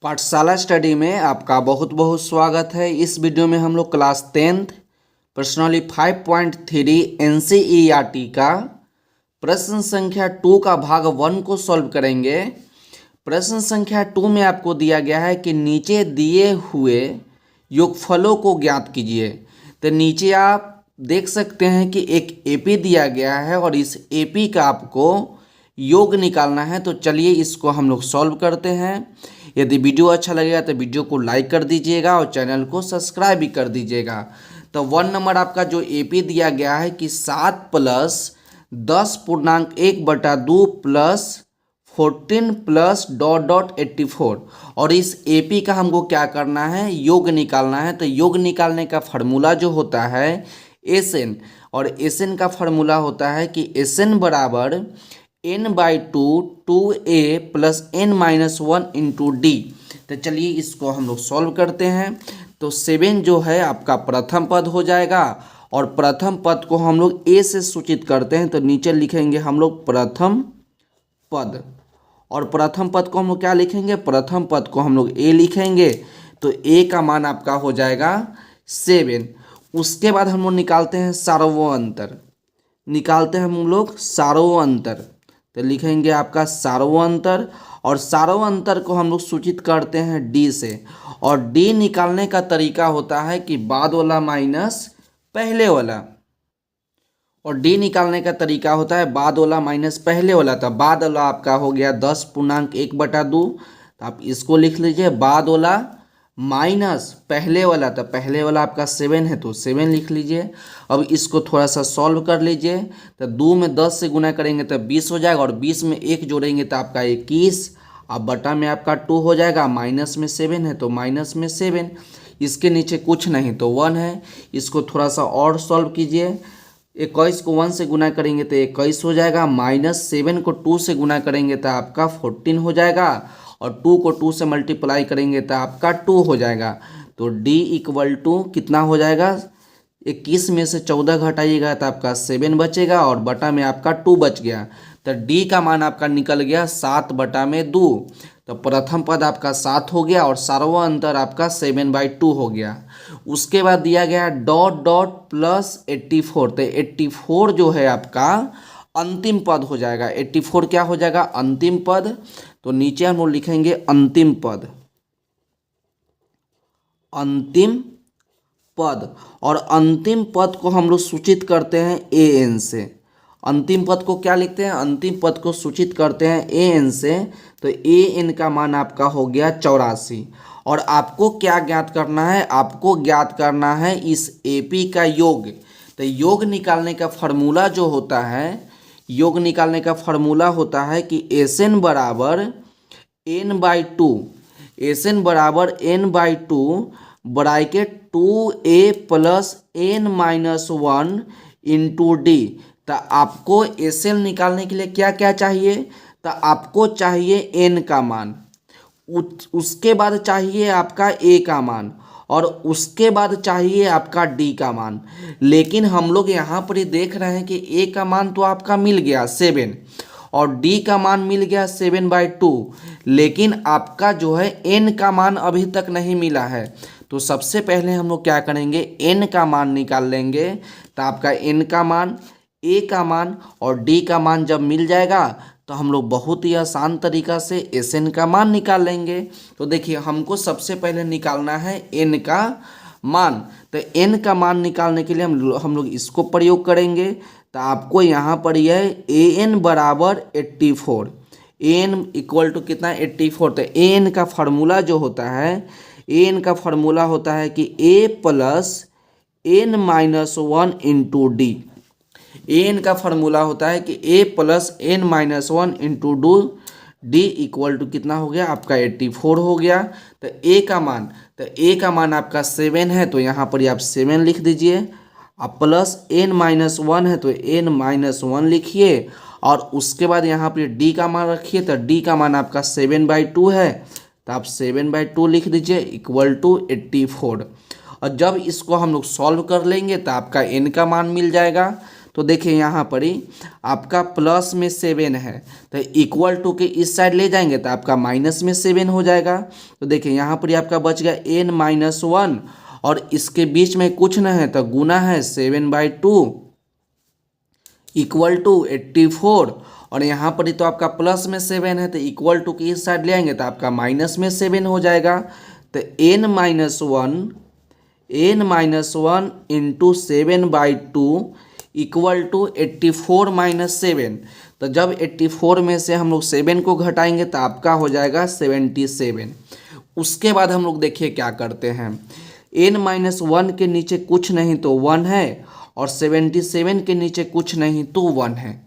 पाठशाला स्टडी में आपका बहुत बहुत स्वागत है। इस वीडियो में हम लोग क्लास 10th पर्सनली 5.3 एनसीईआरटी का प्रश्न संख्या 2 का भाग 1 को सॉल्व करेंगे। प्रश्न संख्या 2 में आपको दिया गया है कि नीचे दिए हुए योगफलों को ज्ञात कीजिए। तो नीचे आप देख सकते हैं कि एक एपी दिया गया है और इस एपी का आपको योग निकालना है। तो चलिए इसको हम लोग सॉल्व करते हैं। यदि वीडियो अच्छा लगेगा तो वीडियो को लाइक कर दीजिएगा और चैनल को सब्सक्राइब भी कर दीजिएगा। तो 1 नंबर आपका जो एपी दिया गया है कि 7 plus 10.1/2 plus 14 plus dot dot 84 और इस एपी का हमको क्या करना है, योग निकालना है। तो योग निकालने का फार्मूला जो होता है एस एन, और एस एन का फार्मूला होता है कि एस एन बराबर n/2 2a plus n-1 into D. तो चलिए इसको हम लोग सॉल्व करते हैं। तो 7 जो है आपका प्रथम पद हो जाएगा और प्रथम पद को हम लोग a से सूचित करते हैं। तो नीचे लिखेंगे हम लोग प्रथम पद, और प्रथम पद को हम लोग क्या लिखेंगे, प्रथम पद को हम लोग a लिखेंगे। तो a का मान आपका हो जाएगा 7। उसके बाद हम लोग निकालते हैं सार्वअंतर, निकालते हैं हम लोग सार्वअंतर। तो लिखेंगे आपका सार्वअंतर, और सार्वअंतर को हम लोग सूचित करते हैं डी से। और डी निकालने का तरीका होता है कि बाद वाला माइनस पहले वाला, और डी निकालने का तरीका होता है बाद वाला माइनस पहले वाला। तो बाद वाला आपका हो गया 10.1/2। तो आप इसको लिख लीजिए, बाद वाला माइनस पहले वाला। तो पहले वाला आपका 7 है तो 7 लिख लीजिए। अब इसको थोड़ा सा सॉल्व कर लीजिए। तो 2 में 10 से गुना करेंगे तो 20 हो जाएगा, और 20 में 1 जोड़ेंगे तो आपका 21। अब बटा में आपका 2 हो जाएगा, माइनस में 7 है तो माइनस में 7, इसके नीचे कुछ नहीं तो 1 है। इसको थोड़ा सा और सॉल्व कीजिए। 21 को 1 से गुना करेंगे तो 21 हो जाएगा, माइनस 7 को 2 से गुना करेंगे तो आपका 14 हो जाएगा, और 2 को 2 से मल्टीप्लाई करेंगे तो आपका 2 हो जाएगा। तो D इक्वल टू कितना हो जाएगा, 21 में से 14 घटाइएगा तो आपका 7 बचेगा, और बटा में आपका 2 बच गया। तो D का मान आपका निकल गया 7/2। तो प्रथम पद आपका 7 हो गया और सार्वअंतर आपका 7/2 हो गया। उसके बाद दिया गया डॉट डॉट प्लस 84। तो 84 जो है आपका अंतिम पद हो जाएगा। 84 क्या हो जाएगा, अंतिम पद। तो नीचे हम लोग लिखेंगे अंतिम पद, अंतिम पद, और अंतिम पद को हम लोग सूचित करते हैं ए एन से। अंतिम पद को क्या लिखते हैं, अंतिम पद को सूचित करते हैं ए एन से। तो ए एन का मान आपका हो गया 84। और आपको क्या ज्ञात करना है, आपको ज्ञात करना है इस एपी का योग। तो योग निकालने का फार्मूला जो होता है, योग निकालने का फार्मूला होता है कि एस एन बराबर n/2, एस एन बराबर n/2 bracket 2a plus n-1 into D. तो आपको एस एन निकालने के लिए क्या क्या चाहिए, तो आपको चाहिए n का मान, उसके बाद चाहिए आपका a का मान, और उसके बाद चाहिए आपका d का मान। लेकिन हम लोग यहाँ पर ही देख रहे हैं कि a का मान तो आपका मिल गया 7 और d का मान मिल गया 7/2, लेकिन आपका जो है n का मान अभी तक नहीं मिला है। तो सबसे पहले हम लोग क्या करेंगे, n का मान निकाल लेंगे। तो आपका n का मान, a का मान और d का मान जब मिल जाएगा तो हम लोग बहुत ही आसान तरीका से एस एन का मान निकाल लेंगे। तो देखिए हमको सबसे पहले निकालना है n का मान। तो n का मान निकालने के लिए हम लोग इसको प्रयोग करेंगे। तो आपको यहाँ पर यह ए एन बराबर 84, ए एन इक्वल टू कितना 84। तो ए एन का फार्मूला जो होता है, ए एन का फार्मूला होता है कि a plus n-1 into D. A N का फार्मूला होता है कि a plus n-1 into D equal to कितना हो गया आपका 84 हो गया। तो a का मान, तो a का मान आपका 7 है तो यहाँ पर आप 7 लिख दीजिए। अब प्लस n-1 है तो n-1 लिखिए, और उसके बाद यहाँ पर d का मान रखिए। तो d का मान आपका 7/2 है तो आप 7/2 लिख दीजिए इक्वल टू 84। और जब इसको हम लोग सॉल्व कर लेंगे तो आपका n का मान मिल जाएगा। तो देखिए यहाँ पर ही आपका प्लस में 7 है, तो इक्वल टू के इस साइड ले जाएंगे तो आपका माइनस में 7 हो जाएगा। तो देखिए यहाँ पर ही आपका बच गया n-1 और इसके बीच में कुछ न है तो गुना है 7/2 इक्वल टू 84 और यहाँ पर ही तो आपका प्लस में 7 है तो इक्वल टू की इस साइड ले आएंगे तो आपका माइनस में 7 हो जाएगा। तो n-1 इंटू 7/2 इक्वल टू 84 - 7। तो जब 84 में से हम लोग 7 को घटाएंगे तो आपका हो जाएगा 77। उसके बाद हम लोग देखिए क्या करते हैं, n-1 के नीचे कुछ नहीं तो 1 है और 77 के नीचे कुछ नहीं तो 1 है।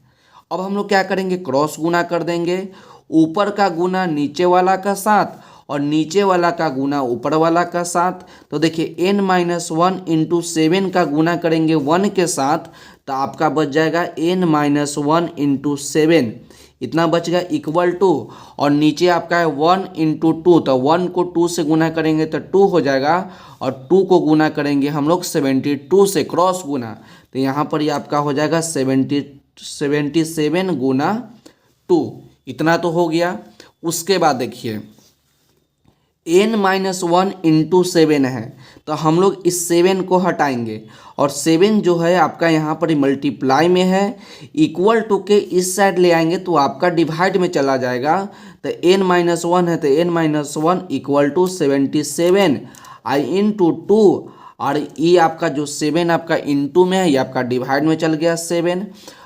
अब हम लोग क्या करेंगे, क्रॉस गुना कर देंगे, ऊपर का गुना नीचे वाला का साथ और नीचे वाला का गुना ऊपर वाला का साथ। तो देखिए n-1 इंटू 7 का गुना करेंगे 1 के साथ तो आपका बच जाएगा n-1 इंटू 7, इतना बच गया इक्वल टू, और नीचे आपका है 1 इंटू 2, तो 1 को 2 से गुना करेंगे तो 2 हो जाएगा और 2 को गुना करेंगे हम लोग 72 से, क्रॉस गुना, तो यहाँ पर ये आपका हो जाएगा 77 गुना 2, इतना तो हो गया। उसके बाद देखिए n-1 इंटू 7 है तो हम लोग इस 7 को हटाएंगे और 7 जो है आपका यहाँ पर मल्टीप्लाई में है, इक्वल टू के इस साइड ले आएंगे तो आपका डिवाइड में चला जाएगा। तो n-1 है तो n-1 equal to 77 I into 2 और ये आपका जो 7 आपका इंटू में है ये आपका डिवाइड में चल गया 7।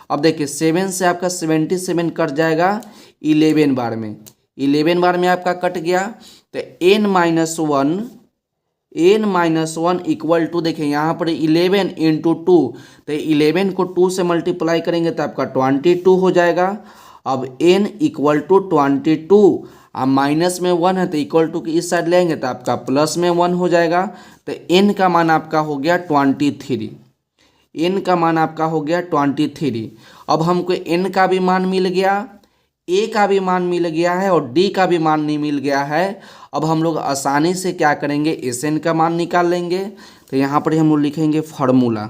अब देखिए 7 से आपका 77 कट जाएगा 11 बार में, 11 बार में आपका कट गया। तो n-1 इक्वल टू देखिए यहाँ पर 11 इंटू 2, तो 11 को 2 से मल्टीप्लाई करेंगे तो आपका 22 हो जाएगा। अब n इक्वल टू 22, अब माइनस में 1 है तो इक्वल टू की इस साइड लेंगे तो आपका प्लस में 1 हो जाएगा। तो n का मान आपका हो गया 23, n का मान आपका हो गया 23। अब हमको n का भी मान मिल गया, a का भी मान मिल गया है और d का भी मान नहीं मिल गया है। अब हम लोग आसानी से क्या करेंगे, Sn का मान निकाल लेंगे। तो यहाँ पर हम लोग लिखेंगे फार्मूला,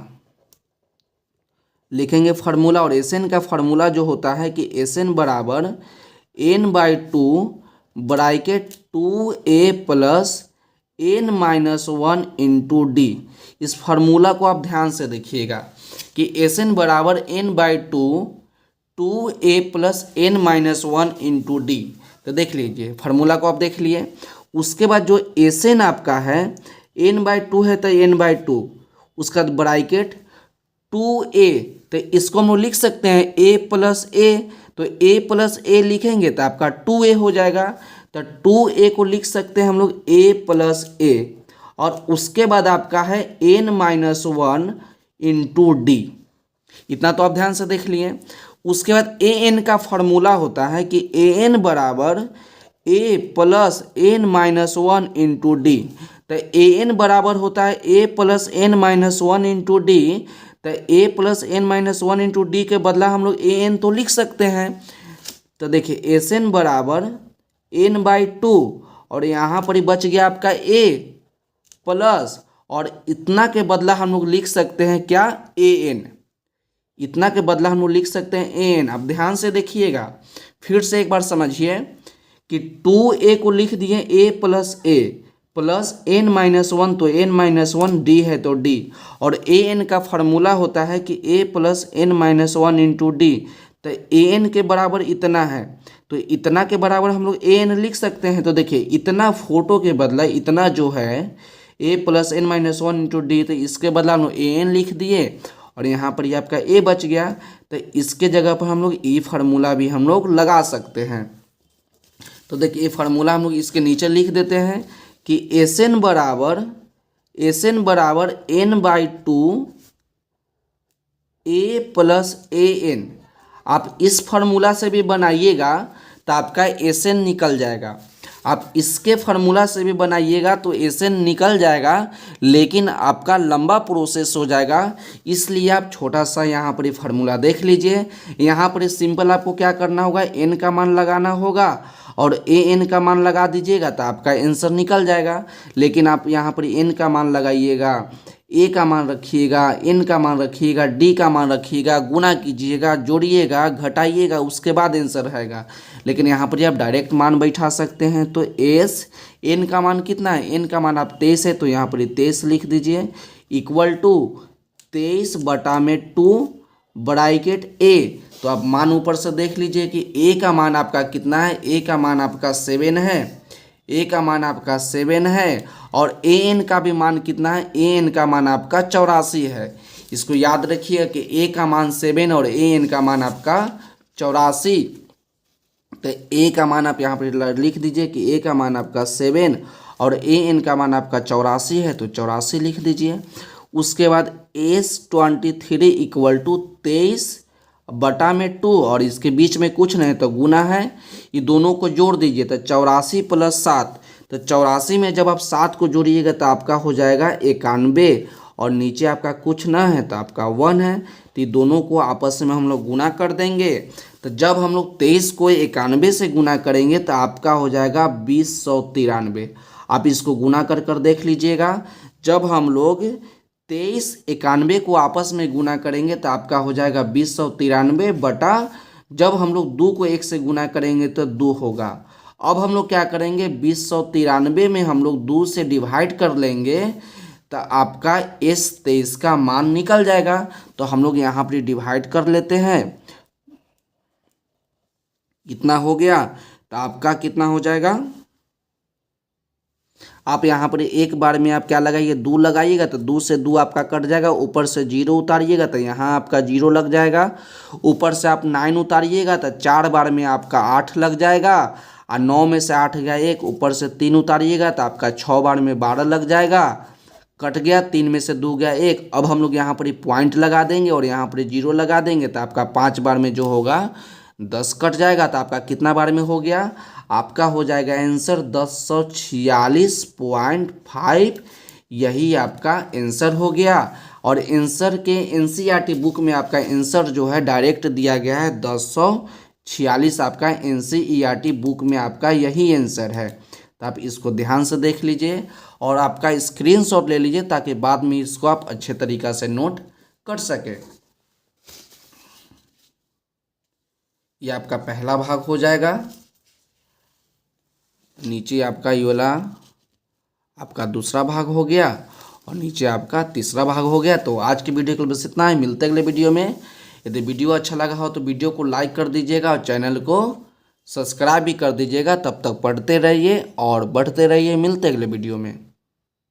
और Sn का फार्मूला जो होता है कि Sn बराबर n/2 bracket 2a plus n-1 into D. इस फार्मूला को आप ध्यान से देखिएगा कि Sn बराबर n/2 2a plus n-1 into D. तो देख लीजिए फार्मूला को आप देख लिए। उसके बाद जो Sn आपका है n/2 है तो n/2, उसका ब्रैकेट 2a, तो इसको हम लोग लिख सकते हैं a प्लस a, तो a प्लस a लिखेंगे तो आपका 2a हो जाएगा। तो 2a को लिख सकते हैं हम लोग a प्लस a, और उसके बाद आपका है n-1 इंटू डी। इतना तो आप ध्यान से देख लिए। उसके बाद an का फॉर्मूला होता है कि an बराबर a plus n-1 into D. तो an बराबर होता है a plus n-1 into D. तो a plus n-1 into D के बदला हम लोग an तो लिख सकते हैं। तो देखिए Sn बराबर n/2 और यहाँ पर ही बच गया आपका a प्लस, और इतना के बदला हम लोग लिख सकते हैं क्या, an, इतना के बदला हम लोग लिख सकते हैं an। अब ध्यान से देखिएगा, फिर से एक बार समझिए कि 2a को लिख दिए a plus a plus n-1, तो n-1 d है तो d, और an का फार्मूला होता है कि a plus n-1 into D. तो an के बराबर इतना है तो इतना के बराबर हम लोग an लिख सकते हैं। तो देखिए इतना फोटो के बदला इतना जो है a plus n-1 into D, तो इसके बदला हम लोग an लिख दिए और यहाँ पर ये आपका a बच गया। तो इसके जगह पर हम लोग ई फार्मूला भी हम लोग लगा सकते हैं। तो देखिए ये फार्मूला हम लोग इसके नीचे लिख देते हैं कि Sn बराबर n/2 a प्लस an। आप इस फार्मूला से भी बनाइएगा तो आपका Sn निकल जाएगा, आप इसके फार्मूला से भी बनाइएगा तो Sn निकल जाएगा, लेकिन आपका लंबा प्रोसेस हो जाएगा। इसलिए आप छोटा सा यहाँ पर फार्मूला देख लीजिए। यहाँ पर सिंपल आपको क्या करना होगा, n का मान लगाना होगा और an का मान लगा दीजिएगा तो आपका आंसर निकल जाएगा। लेकिन आप यहाँ पर n का मान लगाइएगा, ए का मान रखिएगा, एन का मान रखिएगा, डी का मान रखिएगा, गुना कीजिएगा, जोड़िएगा, घटाइएगा, उसके बाद आंसर आएगा। लेकिन यहाँ पर आप डायरेक्ट मान बैठा सकते हैं। तो एस एन का मान कितना है, एन का मान आप 23 है, तो यहाँ पर 23 लिख दीजिए इक्वल टू 23 बटा में 2 ब्रैकेट ए। तो आप मान ऊपर से देख लीजिए कि ए का मान आपका कितना है, ए का मान आपका 7 है, ए का मान आपका 7 है, और ए एन का भी मान कितना है, ए एन का मान आपका 84 है। इसको याद रखिए कि ए का मान 7 और ए एन का मान आपका 84। तो ए का मान आप यहाँ पर लिख दीजिए कि ए का मान आपका 7 और ए एन का मान आपका 84 है, तो 84 लिख दीजिए। उसके बाद S23 इक्वल टू 23 बटा में 2, और इसके बीच में कुछ नहीं तो गुना है, ये दोनों को जोड़ दीजिए तो 84 प्लस 7। तो 84 में जब आप 7 को जोड़िएगा तो आपका हो जाएगा 91, और नीचे आपका कुछ ना है तो आपका 1 है। तो ये दोनों को आपस में हम लोग गुना कर देंगे। तो जब हम लोग 23 को 91 से गुना करेंगे तो आपका हो जाएगा 2093। आप इसको गुना कर कर देख लीजिएगा। जब हम लोग 23 91 को आपस में गुना करेंगे तो आपका हो जाएगा 2093 बटा, जब हम लोग 2 को 1 से गुना करेंगे तो 2 होगा। अब हम लोग क्या करेंगे, 2093 में हम लोग 2 से डिवाइड कर लेंगे तो आपका S23 का मान निकल जाएगा। तो हम लोग यहाँ पर डिवाइड कर लेते हैं, कितना हो गया, तो आपका कितना हो जाएगा, आप यहाँ पर एक बार में आप क्या लगाइए, 2 लगाइएगा तो 2 से 2 आपका कट जाएगा, ऊपर से 0 उतारिएगा तो यहाँ आपका 0 लग जाएगा, ऊपर से आप 9 उतारिएगा तो 4 बार में आपका 8 लग जाएगा, और 9 में से 8 गया 1, ऊपर से 3 उतारिएगा तो आपका 6 बार में 12 लग जाएगा, कट गया, 3 में से 2 गया 1। अब हम लोग यहाँ पर पॉइंट लगा देंगे और यहाँ पर 0 लगा देंगे तो आपका 5 बार में जो होगा 10 कट जाएगा, तो आपका कितना बार में हो गया, आपका हो जाएगा आंसर 1046.5। यही आपका आंसर हो गया। और आंसर के एनसीईआरटी बुक में आपका आंसर जो है डायरेक्ट दिया गया है 1046, आपका एनसीईआरटी बुक में आपका यही आंसर है। तो आप इसको ध्यान से देख लीजिए और आपका स्क्रीनशॉट ले लीजिए ताकि बाद में इसको आप अच्छे तरीक़ा से नोट कर सके। ये आपका पहला भाग हो जाएगा, नीचे आपका ये वाला आपका दूसरा भाग हो गया, और नीचे आपका तीसरा भाग हो गया। तो आज की वीडियो के लिए बस इतना ही, मिलते अगले वीडियो में। यदि वीडियो अच्छा लगा हो तो वीडियो को लाइक कर दीजिएगा और चैनल को सब्सक्राइब भी कर दीजिएगा। तब तक पढ़ते रहिए और बढ़ते रहिए, मिलते अगले वीडियो में।